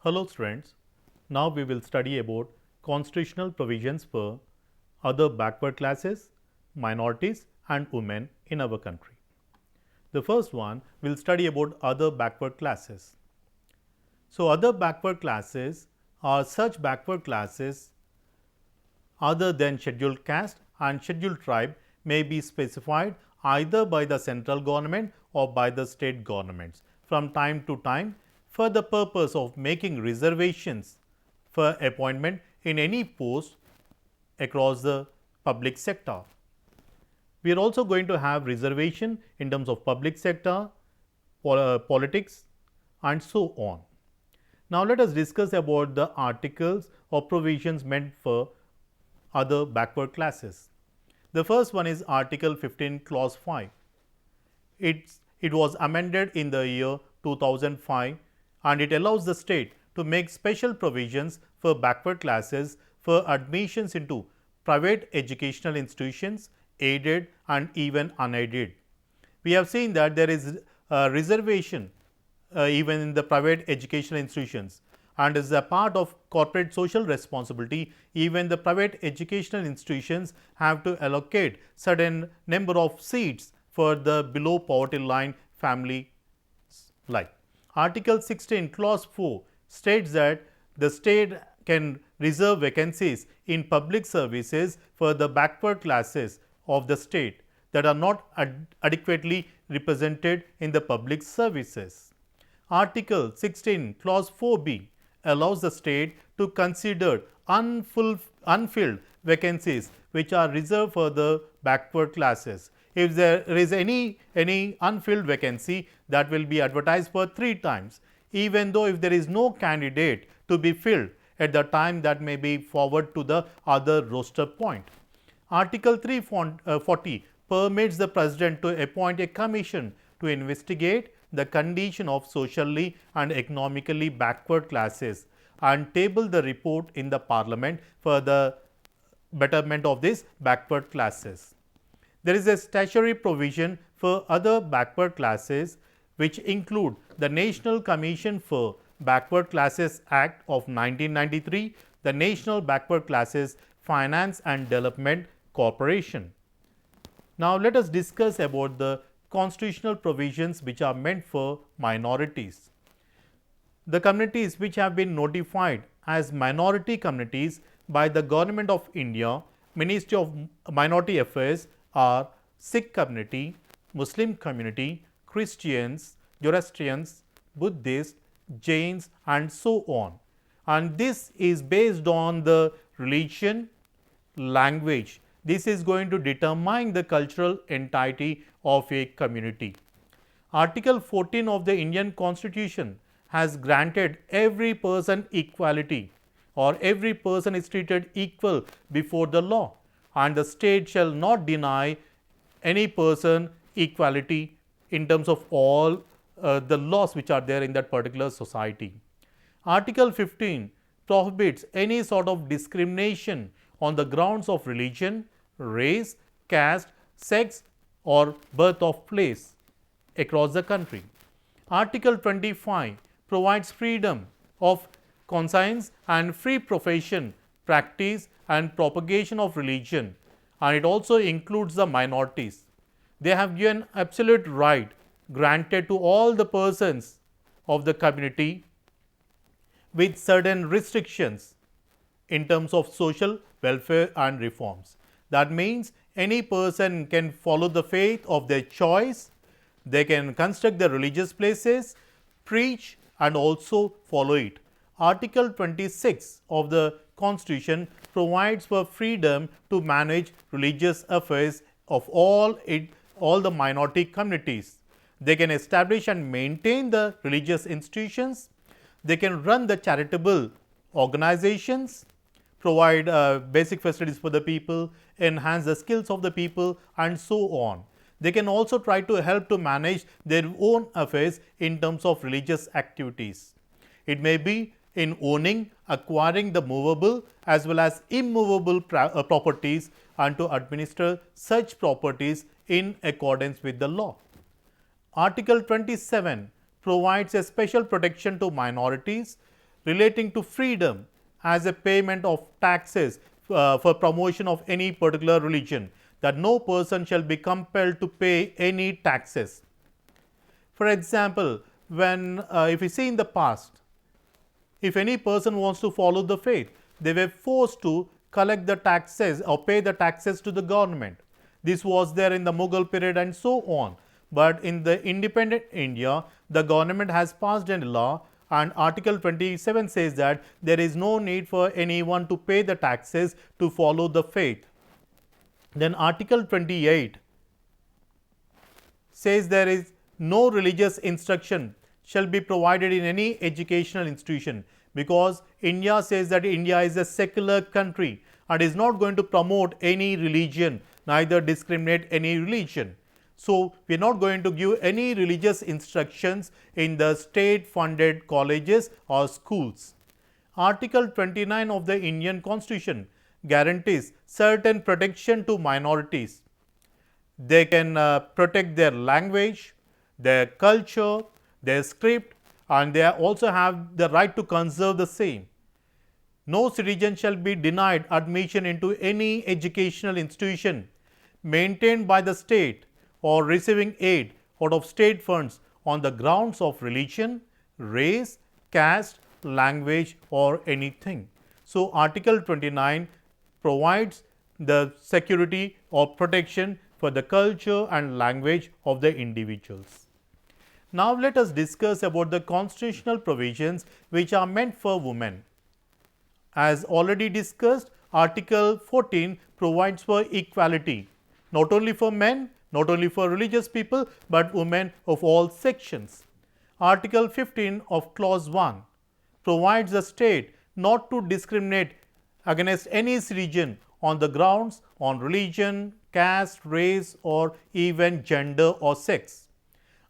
Hello students, now we will study about constitutional provisions for other backward classes, minorities and women in our country. The first one we will study about other backward classes. So, other backward classes are such backward classes other than scheduled caste and scheduled tribe may be specified either by the central government or by the state governments from time to time for the purpose of making reservations for appointment in any post across the public sector. We are also going to have reservation in terms of public sector, politics and so on. Now, let us discuss about the articles or provisions meant for other backward classes. The first one is Article 15 Clause 5. It was amended in the year 2005 and it allows the state to make special provisions for backward classes for admissions into private educational institutions, aided and even unaided. We have seen that there is a reservation even in the private educational institutions, and as a part of corporate social responsibility, even the private educational institutions have to allocate certain number of seats for the below poverty line family life. Article 16 Clause 4 states that the state can reserve vacancies in public services for the backward classes of the state that are not adequately represented in the public services. Article 16 Clause 4b allows the state to consider unfilled vacancies which are reserved for the backward classes. If there is any unfilled vacancy, that will be advertised for 3 times, even though if there is no candidate to be filled at the time, that may be forward to the other roster point. Article 340 permits the president to appoint a commission to investigate the condition of socially and economically backward classes and table the report in the parliament for the betterment of these backward classes. There is a statutory provision for other backward classes which include the National Commission for Backward Classes Act of 1993, the National Backward Classes Finance and Development Corporation. Now, let us discuss about the constitutional provisions which are meant for minorities. The communities which have been notified as minority communities by the Government of India, Ministry of Minority Affairs are Sikh community, Muslim community, Christians, Zoroastrians, Buddhists, Jains and so on. And this is based on the religion, language. This is going to determine the cultural entity of a community. Article 14 of the Indian Constitution has granted every person equality, or every person is treated equal before the law, and the state shall not deny any person equality in terms of all the laws which are there in that particular society. Article 15 prohibits any sort of discrimination on the grounds of religion, race, caste, sex or birth of place across the country. Article 25 provides freedom of conscience and free profession, practice and propagation of religion, and it also includes the minorities. They have given absolute right granted to all the persons of the community with certain restrictions in terms of social welfare and reforms. That means any person can follow the faith of their choice, they can construct the religious places, preach and also follow it. Article 26 of the Constitution provides for freedom to manage religious affairs of all the minority communities. They can establish and maintain the religious institutions, they can run the charitable organizations, provide basic facilities for the people, enhance the skills of the people and so on. They can also try to help to manage their own affairs in terms of religious activities. It may be in owning, acquiring the movable as well as immovable properties and to administer such properties in accordance with the law. Article 27 provides a special protection to minorities relating to freedom as a payment of taxes for promotion of any particular religion, that no person shall be compelled to pay any taxes. For example, when if we see in the past, if any person wants to follow the faith, they were forced to collect the taxes or pay the taxes to the government. This was there in the Mughal period and so on. But in the independent India, the government has passed a law, and Article 27 says that there is no need for anyone to pay the taxes to follow the faith. Then Article 28 says there is no religious instruction shall be provided in any educational institution, because India says that India is a secular country and is not going to promote any religion, neither discriminate any religion. So, we are not going to give any religious instructions in the state funded colleges or schools. Article 29 of the Indian Constitution guarantees certain protection to minorities. They can protect their language, their culture, their script, and they also have the right to conserve the same. No citizen shall be denied admission into any educational institution maintained by the state or receiving aid out of state funds on the grounds of religion, race, caste, language, or anything. So, Article 29 provides the security or protection for the culture and language of the individuals. Now, let us discuss about the constitutional provisions which are meant for women. As already discussed, Article 14 provides for equality, not only for men, not only for religious people, but women of all sections. Article 15 of Clause 1 provides the state not to discriminate against any citizen on the grounds on religion, caste, race, or even gender or sex.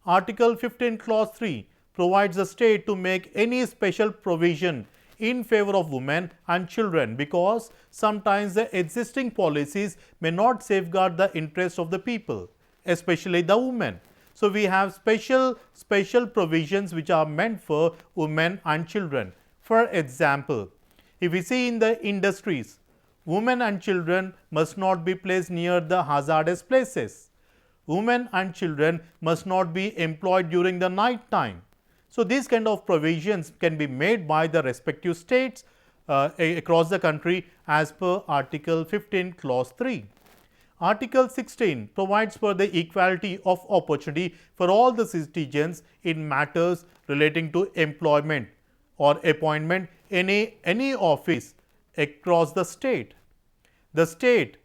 Article 15 Clause 3 provides the state to make any special provision in favor of women and children, because sometimes the existing policies may not safeguard the interest of the people, especially the women. So, we have special provisions which are meant for women and children. For example, if we see in the industries, women and children must not be placed near the hazardous places. Women and children must not be employed during the night time. So, these kind of provisions can be made by the respective states across the country as per Article 15 Clause 3. Article 16 provides for the equality of opportunity for all the citizens in matters relating to employment or appointment in any office across the state. The state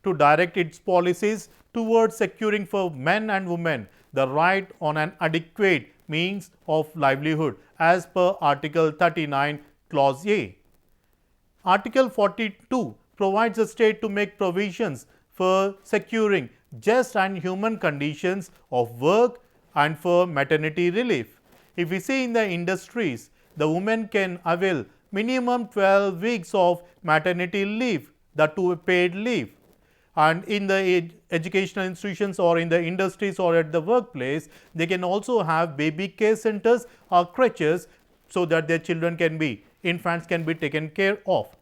to direct its policies towards securing for men and women the right on an adequate means of livelihood as per Article 39 Clause A. Article 42 provides the state to make provisions for securing just and human conditions of work and for maternity relief. If we see in the industries, the women can avail minimum 12 weeks of maternity leave, that too paid leave. And in the educational institutions or in the industries or at the workplace, they can also have baby care centers or crèches, so that their children can be, infants can be taken care of.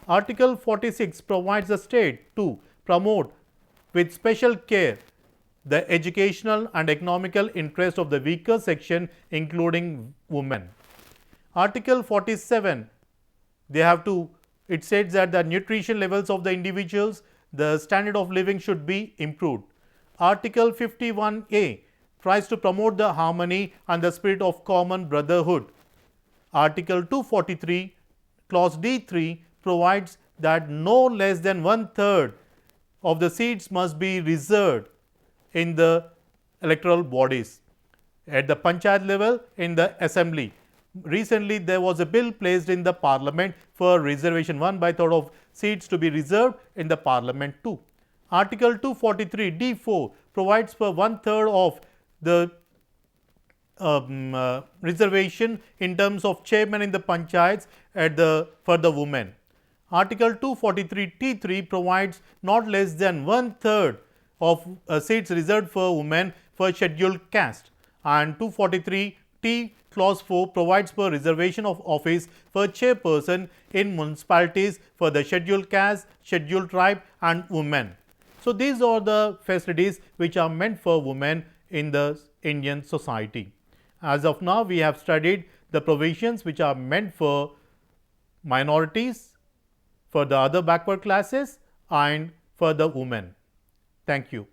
Article 46 provides the state to promote with special care the educational and economical interest of the weaker section, including women. Article 47, it states that the nutrition levels of the individuals, the standard of living should be improved. Article 51A tries to promote the harmony and the spirit of common brotherhood. Article 243 Clause D3 provides that no less than 1/3 of the seats must be reserved in the electoral bodies at the panchayat level, in the assembly. Recently, there was a bill placed in the parliament for reservation 1/3 of seats to be reserved in the parliament too. Article 243 D4 provides for 1/3 of the reservation in terms of chairman in the panchayats for the women. Article 243 T3 provides not less than 1/3 of seats reserved for women for scheduled caste, and 243 T. Clause 4 provides for reservation of office for chairperson in municipalities for the scheduled caste, scheduled tribe and women. So, these are the facilities which are meant for women in the Indian society. As of now, we have studied the provisions which are meant for minorities, for the other backward classes and for the women. Thank you.